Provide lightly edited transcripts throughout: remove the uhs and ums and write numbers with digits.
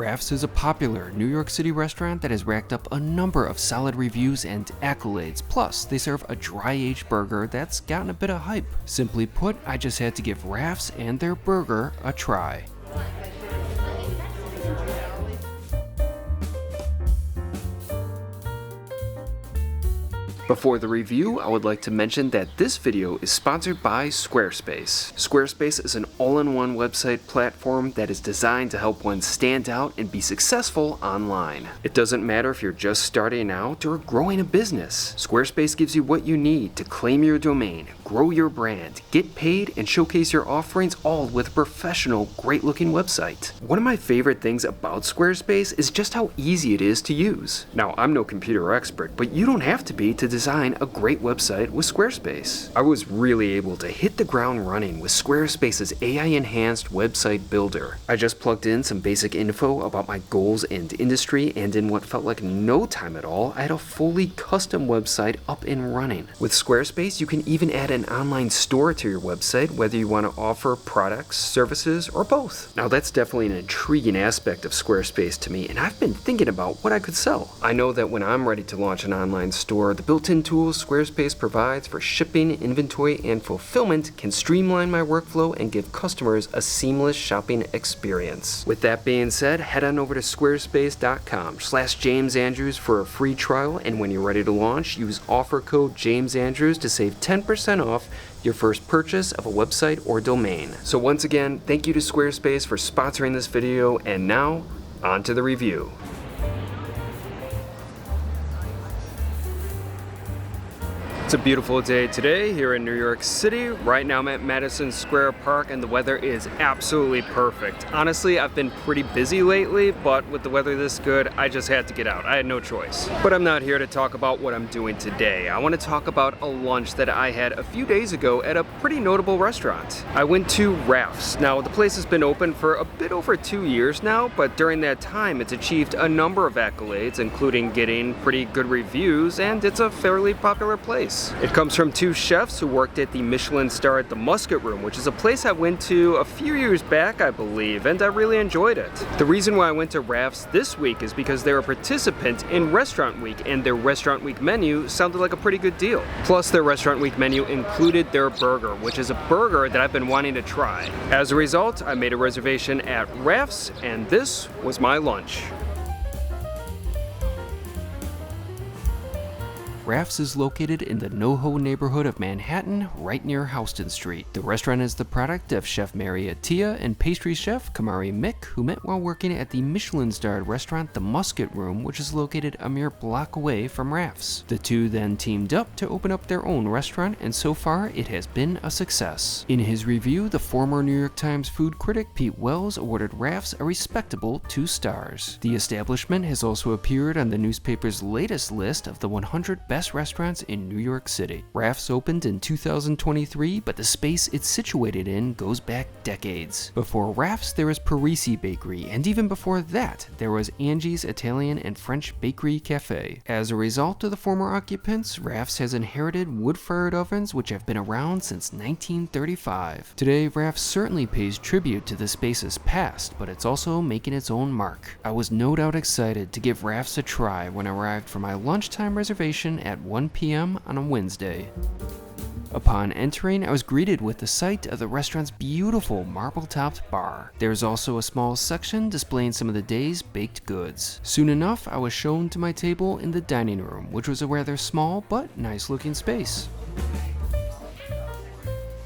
Rafs is a popular New York City restaurant that has racked up a number of solid reviews and accolades, plus they serve a dry-aged burger that's gotten a bit of hype. Simply put, I just had to give Rafs and their burger a try. Before the review, I would like to mention that this video is sponsored by Squarespace. Squarespace is an all-in-one website platform that is designed to help one stand out and be successful online. It doesn't matter if you're just starting out or growing a business. Squarespace gives you what you need to claim your domain, grow your brand, get paid, and showcase your offerings, all with a professional, great-looking website. One of my favorite things about Squarespace is just how easy it is to use. Now, I'm no computer expert, but you don't have to be to design a great website with Squarespace. I was really able to hit the ground running with Squarespace's AI-enhanced website builder. I just plugged in some basic info about my goals and industry, and in what felt like no time at all, I had a fully custom website up and running. With Squarespace, you can even add an online store to your website, whether you want to offer products, services, or both. Now that's definitely an intriguing aspect of Squarespace to me, and I've been thinking about what I could sell. I know that when I'm ready to launch an online store, the built-in tools Squarespace provides for shipping, inventory, and fulfillment can streamline my workflow and give customers a seamless shopping experience. With that being said, head on over to squarespace.com/JamesAndrews for a free trial, and when you're ready to launch, use offer code JamesAndrews to save 10% off your first purchase of a website or domain. So once again, thank you to Squarespace for sponsoring this video, and now, on to the review. It's a beautiful day today here in New York City. Right now I'm at Madison Square Park and the weather is absolutely perfect. Honestly, I've been pretty busy lately, but with the weather this good, I just had to get out. I had no choice. But I'm not here to talk about what I'm doing today. I want to talk about a lunch that I had a few days ago at a pretty notable restaurant. I went to Rafs. Now, the place has been open for a bit over 2 years now, but during that time, it's achieved a number of accolades, including getting pretty good reviews, and it's a fairly popular place. It comes from two chefs who worked at the Michelin star at the Musket Room, which is a place I went to a few years back, I believe, and I really enjoyed it. The reason why I went to Rafs this week is because they're a participant in Restaurant Week, and their Restaurant Week menu sounded like a pretty good deal. Plus, their Restaurant Week menu included their burger, which is a burger that I've been wanting to try. As a result, I made a reservation at Rafs, and this was my lunch. Rafs is located in the NoHo neighborhood of Manhattan, right near Houston Street. The restaurant is the product of Chef Attea and pastry chef Camari Mick, who met while working at the Michelin-starred restaurant The Musket Room, which is located a mere block away from Rafs. The two then teamed up to open up their own restaurant, and so far it has been a success. In his review, the former New York Times food critic Pete Wells awarded Rafs a respectable 2 stars. The establishment has also appeared on the newspaper's latest list of the 100 best restaurants in New York City. Rafs opened in 2023, but the space it's situated in goes back decades. Before Rafs, there was Parisi Bakery, and even before that, there was Angie's Italian and French Bakery Cafe. As a result of the former occupants, Rafs has inherited wood-fired ovens which have been around since 1935. Today, Rafs certainly pays tribute to the space's past, but it's also making its own mark. I was no doubt excited to give Rafs a try when I arrived for my lunchtime reservation at 1 p.m. on a Wednesday. Upon entering, I was greeted with the sight of the restaurant's beautiful marble-topped bar. There's also a small section displaying some of the day's baked goods. Soon enough, I was shown to my table in the dining room, which was a rather small but nice-looking space.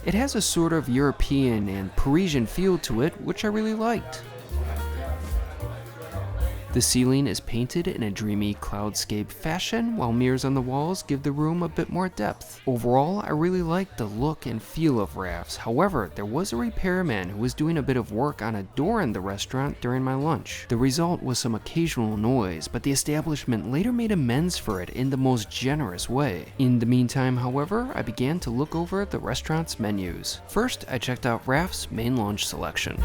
It has a sort of European and Parisian feel to it, which I really liked. The ceiling is painted in a dreamy cloudscape fashion, while mirrors on the walls give the room a bit more depth. Overall, I really liked the look and feel of Rafs. However, there was a repairman who was doing a bit of work on a door in the restaurant during my lunch. The result was some occasional noise, but the establishment later made amends for it in the most generous way. In the meantime, however, I began to look over the restaurant's menus. First, I checked out Rafs' main lunch selection.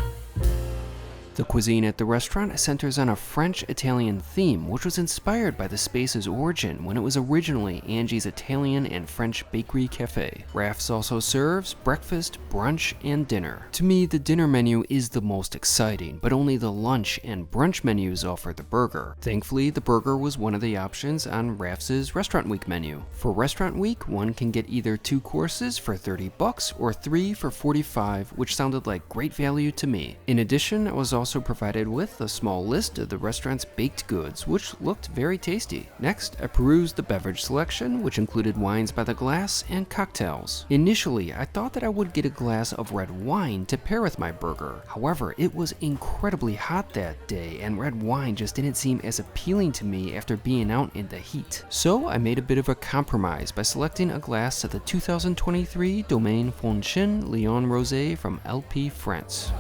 The cuisine at the restaurant centers on a French-Italian theme, which was inspired by the space's origin when it was originally Angie's Italian and French bakery cafe. Rafs also serves breakfast, brunch, and dinner. To me, the dinner menu is the most exciting, but only the lunch and brunch menus offer the burger. Thankfully, the burger was one of the options on Rafs' Restaurant Week menu. For Restaurant Week, one can get either 2 courses for $30 or 3 for $45, which sounded like great value to me. In addition, I was also provided with a small list of the restaurant's baked goods, which looked very tasty. Next, I perused the beverage selection, which included wines by the glass and cocktails. Initially, I thought that I would get a glass of red wine to pair with my burger. However, it was incredibly hot that day, and red wine just didn't seem as appealing to me after being out in the heat. So I made a bit of a compromise by selecting a glass of the 2023 Domaine Fonchin Lyon Rosé from LP France.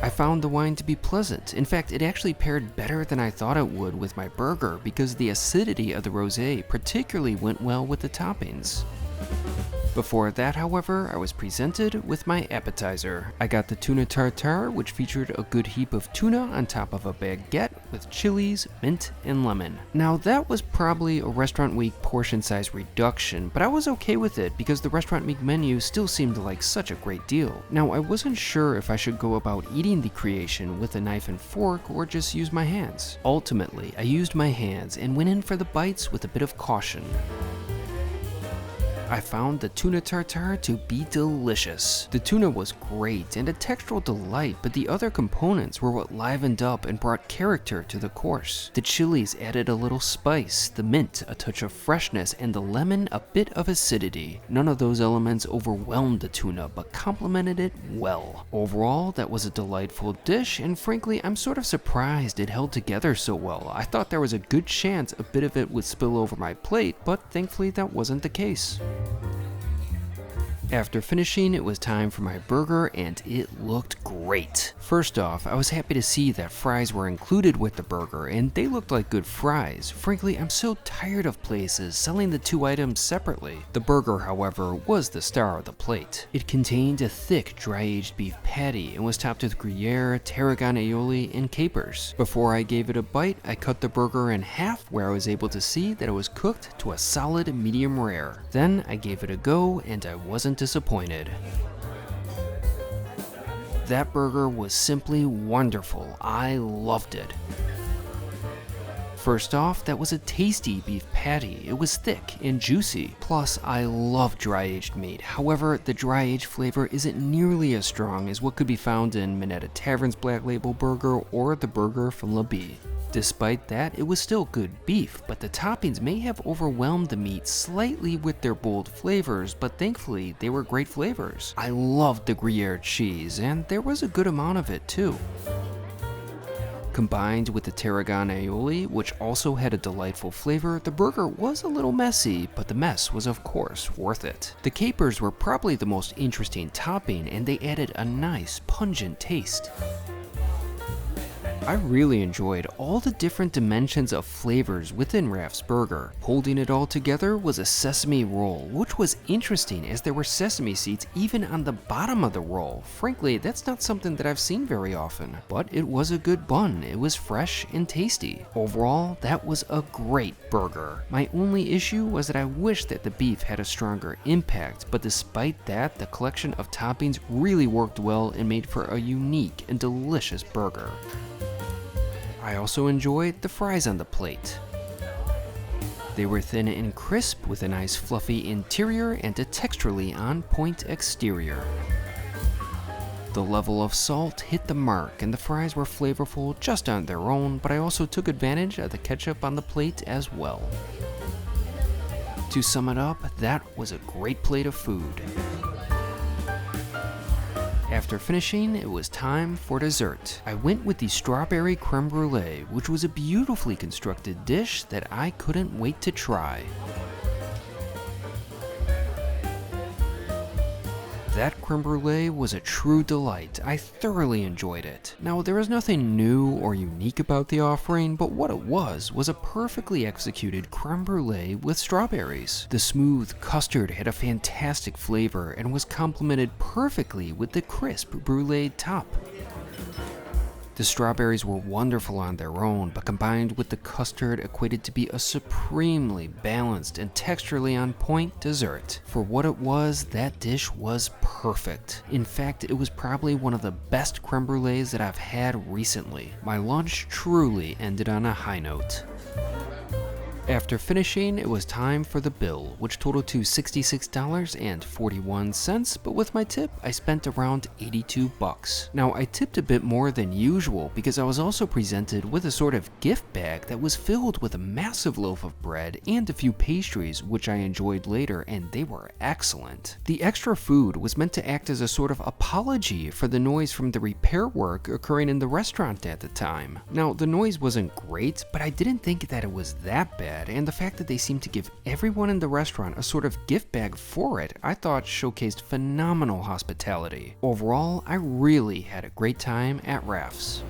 I found the wine to be pleasant. In fact, it actually paired better than I thought it would with my burger because the acidity of the rosé particularly went well with the toppings. Before that, however, I was presented with my appetizer. I got the tuna tartare, which featured a good heap of tuna on top of a baguette with chilies, mint, and lemon. Now that was probably a Restaurant Week portion size reduction, but I was okay with it because the Restaurant Week menu still seemed like such a great deal. Now I wasn't sure if I should go about eating the creation with a knife and fork or just use my hands. Ultimately, I used my hands and went in for the bites with a bit of caution. I found the tuna tartare to be delicious. The tuna was great and a textural delight, but the other components were what livened up and brought character to the course. The chilies added a little spice, the mint a touch of freshness, and the lemon a bit of acidity. None of those elements overwhelmed the tuna, but complemented it well. Overall, that was a delightful dish, and frankly, I'm sort of surprised it held together so well. I thought there was a good chance a bit of it would spill over my plate, but thankfully that wasn't the case. After finishing, it was time for my burger, and it looked great. First off, I was happy to see that fries were included with the burger, and they looked like good fries. Frankly, I'm so tired of places selling the 2 items separately. The burger, however, was the star of the plate. It contained a thick, dry-aged beef patty and was topped with Gruyere, tarragon aioli, and capers. Before I gave it a bite, I cut the burger in half, where I was able to see that it was cooked to a solid medium rare. Then I gave it a go, and I wasn't disappointed. That burger was simply wonderful. I loved it. First off, that was a tasty beef patty. It was thick and juicy. Plus, I love dry-aged meat. However, the dry-aged flavor isn't nearly as strong as what could be found in Minetta Tavern's Black Label Burger or the burger from La Bee. Despite that, it was still good beef, but the toppings may have overwhelmed the meat slightly with their bold flavors, but thankfully they were great flavors. I loved the Gruyere cheese, and there was a good amount of it too. Combined with the tarragon aioli, which also had a delightful flavor, the burger was a little messy, but the mess was of course worth it. The capers were probably the most interesting topping, and they added a nice, pungent taste. I really enjoyed all the different dimensions of flavors within Raf's burger. Holding it all together was a sesame roll, which was interesting as there were sesame seeds even on the bottom of the roll. Frankly, that's not something that I've seen very often, but it was a good bun. It was fresh and tasty. Overall, that was a great burger. My only issue was that I wish that the beef had a stronger impact, but despite that, the collection of toppings really worked well and made for a unique and delicious burger. I also enjoyed the fries on the plate. They were thin and crisp with a nice fluffy interior and a texturally on-point exterior. The level of salt hit the mark and the fries were flavorful just on their own, but I also took advantage of the ketchup on the plate as well. To sum it up, that was a great plate of food. After finishing, it was time for dessert. I went with the strawberry creme brulee, which was a beautifully constructed dish that I couldn't wait to try. That creme brulee was a true delight. I thoroughly enjoyed it. Now, there was nothing new or unique about the offering, but what it was a perfectly executed creme brulee with strawberries. The smooth custard had a fantastic flavor and was complemented perfectly with the crisp brulee top. The strawberries were wonderful on their own, but combined with the custard equated to be a supremely balanced and texturally on point dessert. For what it was, that dish was perfect. In fact, it was probably one of the best creme brulees that I've had recently. My lunch truly ended on a high note. After finishing, it was time for the bill, which totaled to $66.41, but with my tip, I spent around $82. Now, I tipped a bit more than usual because I was also presented with a sort of gift bag that was filled with a massive loaf of bread and a few pastries, which I enjoyed later, and they were excellent. The extra food was meant to act as a sort of apology for the noise from the repair work occurring in the restaurant at the time. Now, the noise wasn't great, but I didn't think that it was that bad. And the fact that they seemed to give everyone in the restaurant a sort of gift bag for it, I thought showcased phenomenal hospitality. Overall, I really had a great time at Rafs.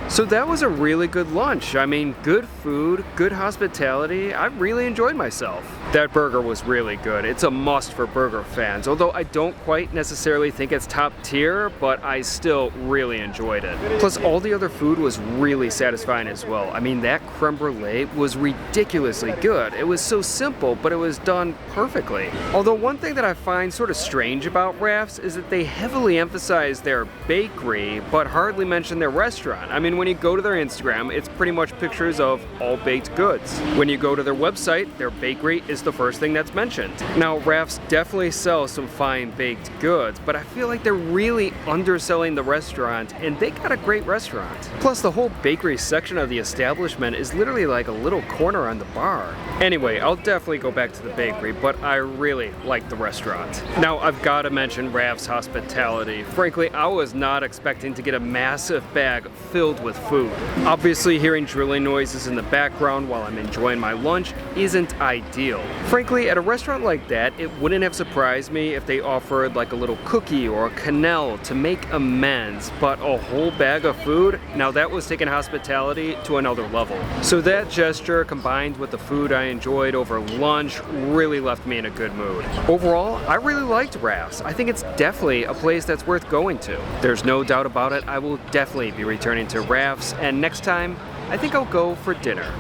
So that was a really good lunch. I mean, good food, good hospitality. I really enjoyed myself. That burger was really good. It's a must for burger fans, although I don't quite necessarily think it's top tier, but I still really enjoyed it. Plus, all the other food was really satisfying as well. I mean, that creme brulee was ridiculously good. It was so simple, but it was done perfectly. Although one thing that I find sort of strange about Rafs is that they heavily emphasize their bakery, but hardly mention their restaurant. I mean, when you go to their Instagram, it's pretty much pictures of all baked goods. When you go to their website, their bakery is the first thing that's mentioned. Now, Rafs definitely sells some fine baked goods, but I feel like they're really underselling the restaurant, and they got a great restaurant. Plus, the whole bakery section of the establishment is literally like a little corner on the bar. Anyway, I'll definitely go back to the bakery, but I really like the restaurant. Now, I've got to mention Rafs hospitality. Frankly, I was not expecting to get a massive bag filled with food. Obviously, hearing drilling noises in the background while I'm enjoying my lunch isn't ideal. Frankly, at a restaurant like that, it wouldn't have surprised me if they offered like a little cookie or a quenelle to make amends, but a whole bag of food? Now that was taking hospitality to another level. So that gesture combined with the food I enjoyed over lunch really left me in a good mood. Overall, I really liked Rafs. I think it's definitely a place that's worth going to. There's no doubt about it, I will definitely be returning to Rafs, and next time, I think I'll go for dinner.